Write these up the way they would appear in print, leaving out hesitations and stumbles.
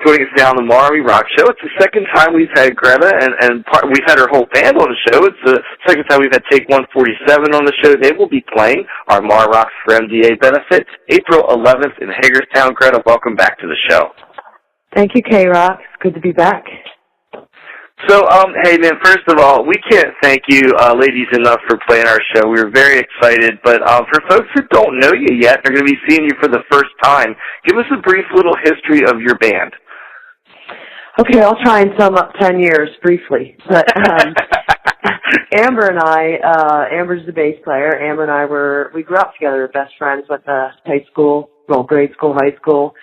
joining us now on the MARR Rock Show. It's the second time we've had Gretta, and we've had her whole band on the show. It's the second time we've had Take 147 on the show. They will be playing our MARR Rocks for MDA benefit April 11th in Hagerstown. Gretta, welcome back to the show. Thank you, K-Rock. It's good to be back. So, hey, man, first of all, we can't thank you ladies enough for playing our show. We were very excited. But for folks who don't know you yet, they're going to be seeing you for the first time, give us a brief little history of your band. Okay, I'll try and sum up 10 years briefly. But Amber and I, Amber's the bass player. Amber and I we grew up together, best friends, went to high school, grade school, high school,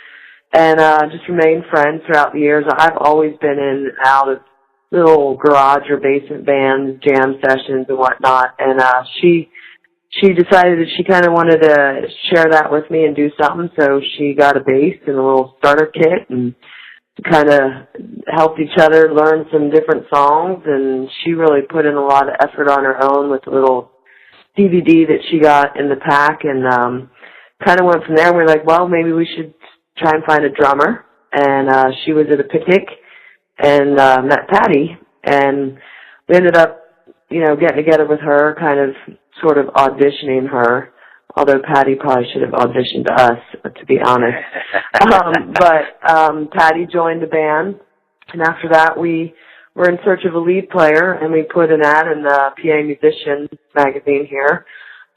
and just remained friends throughout the years. I've always been in and out of little garage or basement bands, jam sessions and whatnot, and she decided that she kind of wanted to share that with me and do something, so she got a bass and a little starter kit and kind of helped each other learn some different songs, and she really put in a lot of effort on her own with the little DVD that she got in the pack, and kind of went from there. We were like, well, maybe we should try and find a drummer, and she was at a picnic and met Patty, and we ended up, getting together with her, kind of sort of auditioning her, although Patty probably should have auditioned us, to be honest. But Patty joined the band, and after that we were in search of a lead player, and we put an ad in the PA Musician magazine here,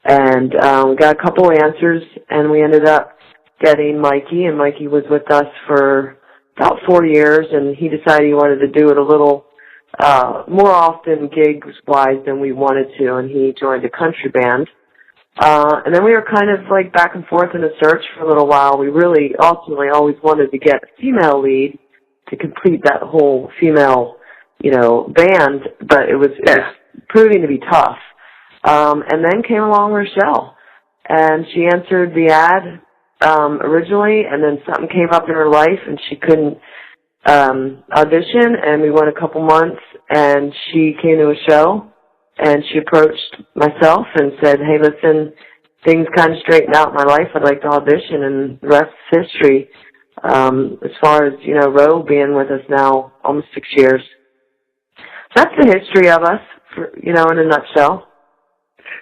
and we got a couple answers, and we ended up getting Mikey, and Mikey was with us for about 4 years, and he decided he wanted to do it a little more often gigs-wise than we wanted to, and he joined a country band. And then we were kind of like back and forth in a search for a little while. We really ultimately always wanted to get a female lead to complete that whole female, band, but it was proving to be tough. And then came along Rochelle, and she answered the ad originally, and then something came up in her life and she couldn't audition, and we went a couple months, and she came to a show, and she approached myself and said, hey, listen, things kind of straightened out in my life. I'd like to audition, and the rest is history. As far as, Ro being with us now almost 6 years. That's the history of us, in a nutshell.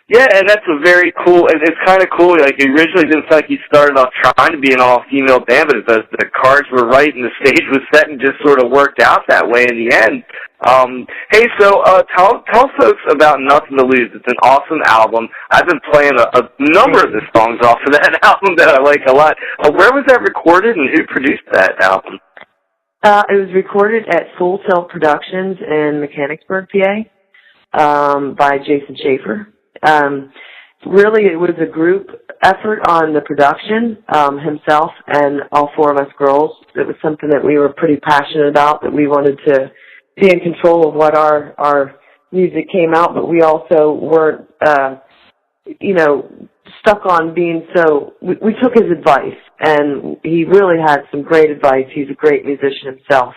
Yeah, and that's a very cool, and it's kind of cool, like, it originally didn't feel like you started off trying to be an all-female band, but the cards were right and the stage was set and just sort of worked out that way in the end. Hey, so tell folks about Nothing to Lose. It's an awesome album. I've been playing a number of the songs off of that album that I like a lot. Where was that recorded, and who produced that album? It was recorded at Full Tilt Productions in Mechanicsburg, PA, by Jason Schaefer. Really, it was a group effort on the production, himself and all four of us girls. It was something that we were pretty passionate about, that we wanted to be in control of what our music came out, but we also weren't, stuck on being so, we took his advice, and he really had some great advice. He's a great musician himself,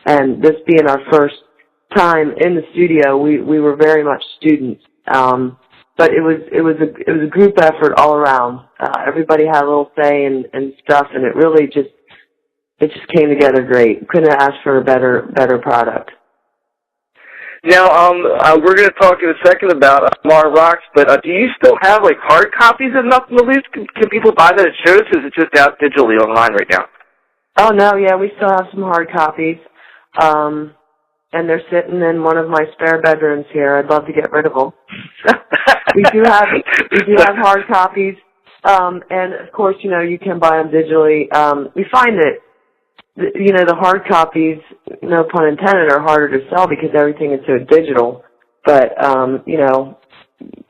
and this being our first time in the studio, we were very much students. But it was a group effort all around. Everybody had a little say and stuff, and it really just came together great. Couldn't have asked for a better product. Now, we're going to talk in a second about MARR Rocks, but do you still have like hard copies of Nothing to Lose? Can people buy that at shows, or is it just out digitally online right now? Oh no, yeah, we still have some hard copies. And they're sitting in one of my spare bedrooms here. I'd love to get rid of them. we do have hard copies, and of course, you can buy them digitally. We find that, the hard copies, no pun intended, are harder to sell because everything is so digital. But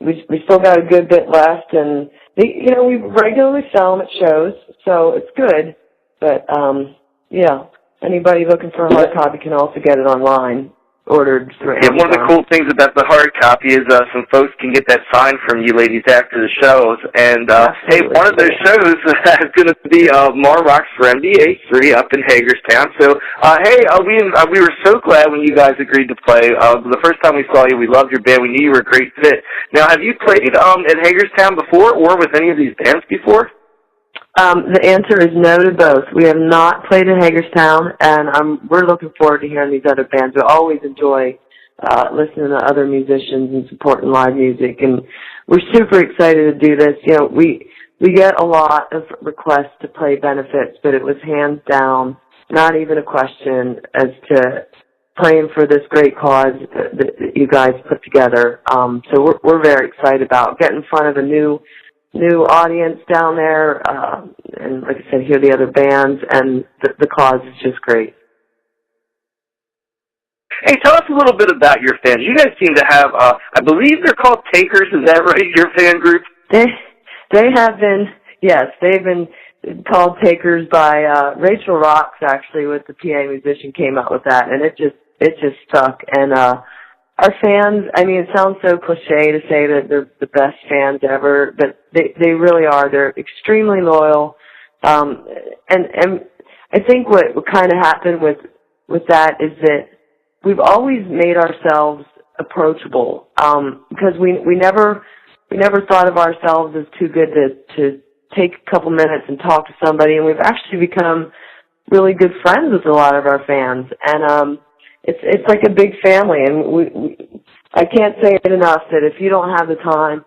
we still got a good bit left, and we regularly sell them at shows, so it's good. But anybody looking for a hard copy can also get it online, ordered through Amazon. Yeah, one of the cool things about the hard copy is some folks can get that signed from you ladies after the shows. And, hey, one of those shows is going to be MARR Rocks for MDA 3 up in Hagerstown. So, we were so glad when you guys agreed to play. The first time we saw you, we loved your band. We knew you were a great fit. Now, have you played at Hagerstown before or with any of these bands before? The answer is no to both. We have not played in Hagerstown, and we're looking forward to hearing these other bands. We always enjoy listening to other musicians and supporting live music, and we're super excited to do this. You know, we get a lot of requests to play benefits, but it was hands down not even a question as to playing for this great cause that you guys put together. So we're very excited about getting in front of a new audience down there, and like I said, hear the other bands, and the cause is just great. Hey, tell us a little bit about your fans. You guys seem to have, I believe they're called Takers, is that right, your fan group? They have been, yes, they've been called Takers by Rachel Rocks, actually, with the PA musician, came out with that, and it just stuck. And our fans, I mean, it sounds so cliche to say that they're the best fans ever, but they really are. They're extremely loyal. And I think what kind of happened with that is that we've always made ourselves approachable, because we never thought of ourselves as too good to take a couple minutes and talk to somebody, and we've actually become really good friends with a lot of our fans. And it's like a big family, and I can't say it enough that if you don't have the time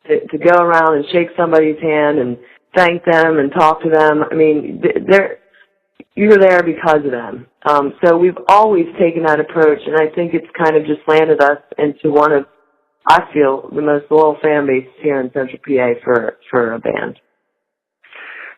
to go around and shake somebody's hand and thank them and talk to them, I mean, you're there because of them. So we've always taken that approach, and I think it's kind of just landed us into one of, I feel, the most loyal fan bases here in Central PA for a band.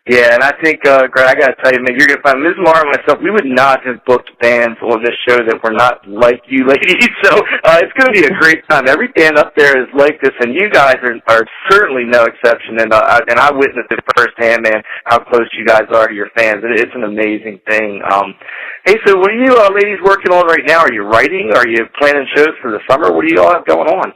Yeah, and I think, Greta, I got to tell you, man, you're going to find Ms. MARR and myself, we would not have booked bands on this show that were not like you ladies, so it's going to be a great time. Every band up there is like this, and you guys are certainly no exception, and I witnessed it firsthand, man, how close you guys are to your fans. It's an amazing thing. Hey, so what are you ladies working on right now? Are you writing? Are you planning shows for the summer? What do you all have going on?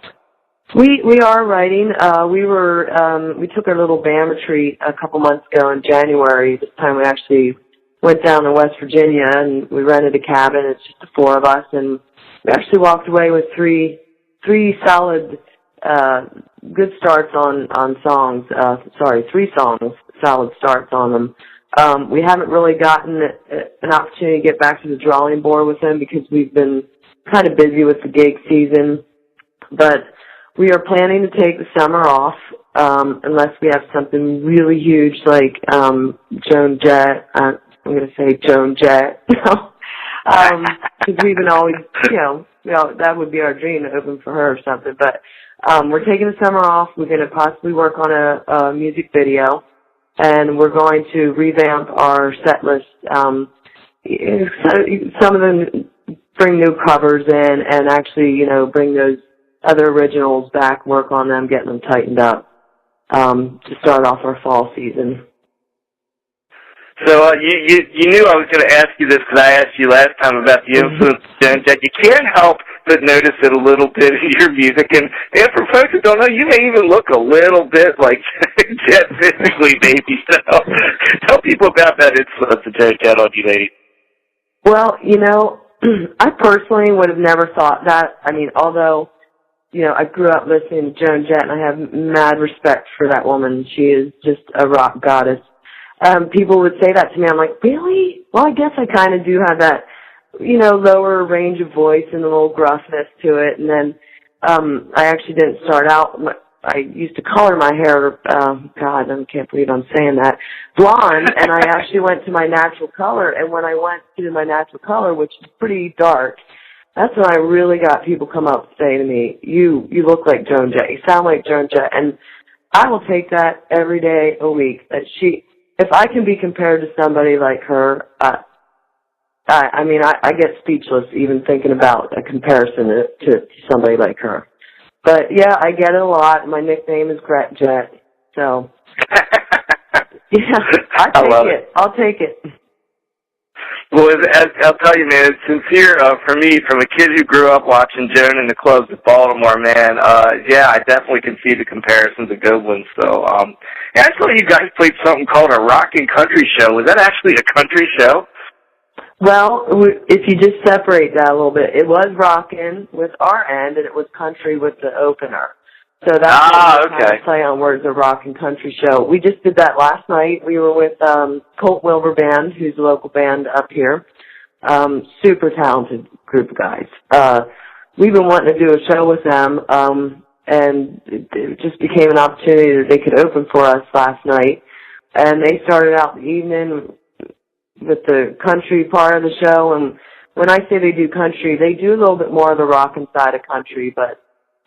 We are writing. We took our little band retreat a couple months ago in January. This time we actually went down to West Virginia, and we rented a cabin. It's just the four of us, and we actually walked away with three solid good starts on songs. Three songs, solid starts on them. We haven't really gotten an opportunity to get back to the drawing board with them because we've been kind of busy with the gig season, but we are planning to take the summer off, unless we have something really huge like Joan Jett. I'm going to say Joan Jett, because we've been always, that would be our dream to open for her or something. But we're taking the summer off. We're going to possibly work on a music video, and we're going to revamp our set list. Some of them bring new covers in, and actually, bring those other originals back, work on them, getting them tightened up to start off our fall season. So you knew I was going to ask you this because I asked you last time about the influence of Joan Jett. You can't help but notice it a little bit in your music. And for folks who don't know, you may even look a little bit like Jett physically, maybe. So tell people about that influence of Joan Jett on you, lady. Well, I personally would have never thought that. I mean, although I grew up listening to Joan Jett, and I have mad respect for that woman. She is just a rock goddess. People would say that to me. I'm like, really? Well, I guess I kind of do have that, lower range of voice and a little gruffness to it. And then I actually didn't start out. I used to color my hair, God, I can't believe I'm saying that, blonde, and I actually went to my natural color. And when I went to my natural color, which is pretty dark, that's when I really got people come up and say to me, you look like Joan Jett. You sound like Joan Jett. And I will take that every day a week. That if I can be compared to somebody like her, I get speechless even thinking about a comparison to somebody like her. But yeah, I get it a lot. My nickname is Gretta Jett. So yeah, I'll take it. Well, I'll tell you, man, it's sincere for me, from a kid who grew up watching Joan in the clubs of Baltimore, man. Yeah, I definitely can see the comparisons, a good one. So, I saw you guys played something called a rock and country show. Was that actually a country show? Well, if you just separate that a little bit, it was rockin' with our end, and it was country with the opener. So that's what we kind of play on words, a rock and country show. We just did that last night. We were with Colt Wilbur Band, who's a local band up here. Super talented group of guys. We've been wanting to do a show with them, and it just became an opportunity that they could open for us last night. And they started out the evening with the country part of the show. And when I say they do country, they do a little bit more of the rockin' side of country, but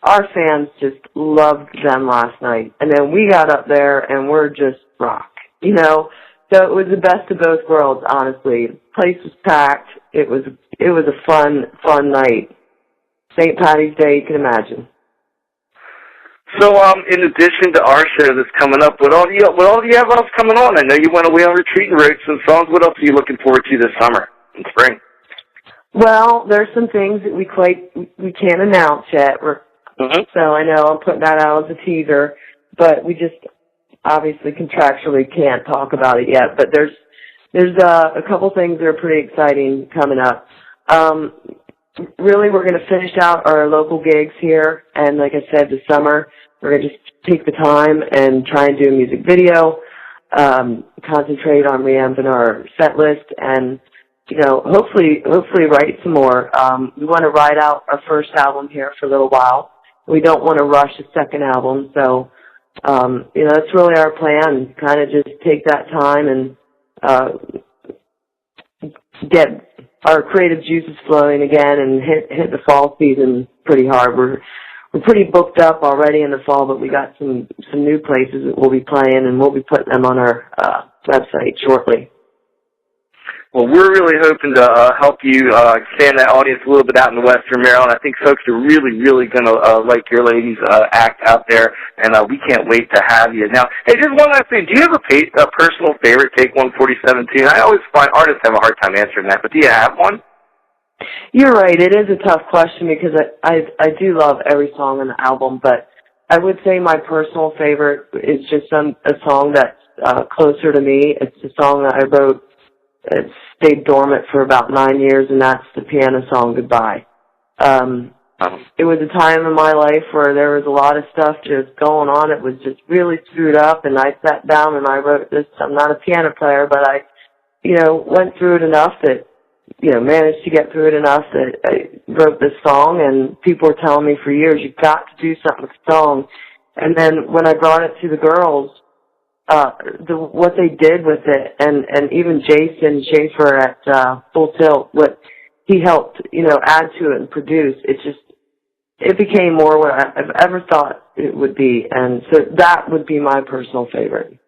our fans just loved them last night. And then we got up there and we're just rock, you know. So it was the best of both worlds, honestly. The place was packed. It was a fun night. St. Patty's Day, you can imagine. So, in addition to our show that's coming up, what all do you have else coming on? I know you went away on retreat and wrote some songs. What else are you looking forward to this summer and spring? Well, there's some things that we can't announce yet. So I know I'm putting that out as a teaser, but we just obviously contractually can't talk about it yet. But there's a couple things that are pretty exciting coming up. Really, we're going to finish out our local gigs here, and like I said, this summer, we're going to just take the time and try and do a music video, concentrate on reamping our set list, and, you know, hopefully write some more. We want to ride out our first album here for a little while. We don't want to rush a second album, so, you know, that's really our plan, kind of just take that time and get our creative juices flowing again and hit the fall season pretty hard. We're pretty booked up already in the fall, but we got some new places that we'll be playing, and we'll be putting them on our website shortly. Well, we're really hoping to help you expand that audience a little bit out in the Western Maryland. I think folks are really going to like your ladies' act out there, and we can't wait to have you. Now, hey, just one last thing. Do you have a personal favorite Take 147 tune? I always find artists have a hard time answering that, but do you have one? You're right. It is a tough question because I do love every song on the album, but I would say my personal favorite is just a song that's closer to me. It's a song that I wrote. It stayed dormant for about 9 years, and that's the piano song, Goodbye. It was a time in my life where there was a lot of stuff just going on. It was just really screwed up, and I sat down and I wrote this. I'm not a piano player, but I, you know, went through it enough that, you know, managed to get through it enough that I wrote this song, and people were telling me for years, you've got to do something with the song. And then when I brought it to the girls, what they did with it, and even Jason Schaefer at Full Tilt, what he helped, you know, add to it and produce, it became more what I've ever thought it would be, and so that would be my personal favorite.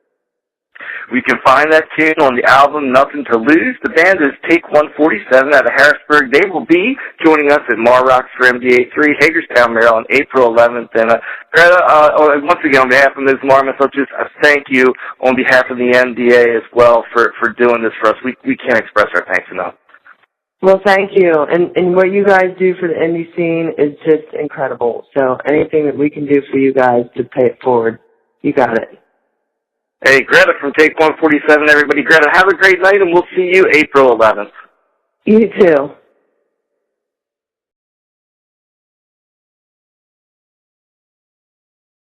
We can find that tune on the album Nothing to Lose. The band is Take 147 out of Harrisburg. They will be joining us at MARR Rocks for MDA3, Hagerstown, Maryland, April 11th. And Gretta, once again, on behalf of Ms. Marmas, I'll just thank you on behalf of the MDA as well for doing this for us. We can't express our thanks enough. Well, thank you. And what you guys do for the indie scene is just incredible. So anything that we can do for you guys to pay it forward, you got it. Hey, Gretta from Take 147, everybody. Gretta, have a great night, and we'll see you April 11th. You too.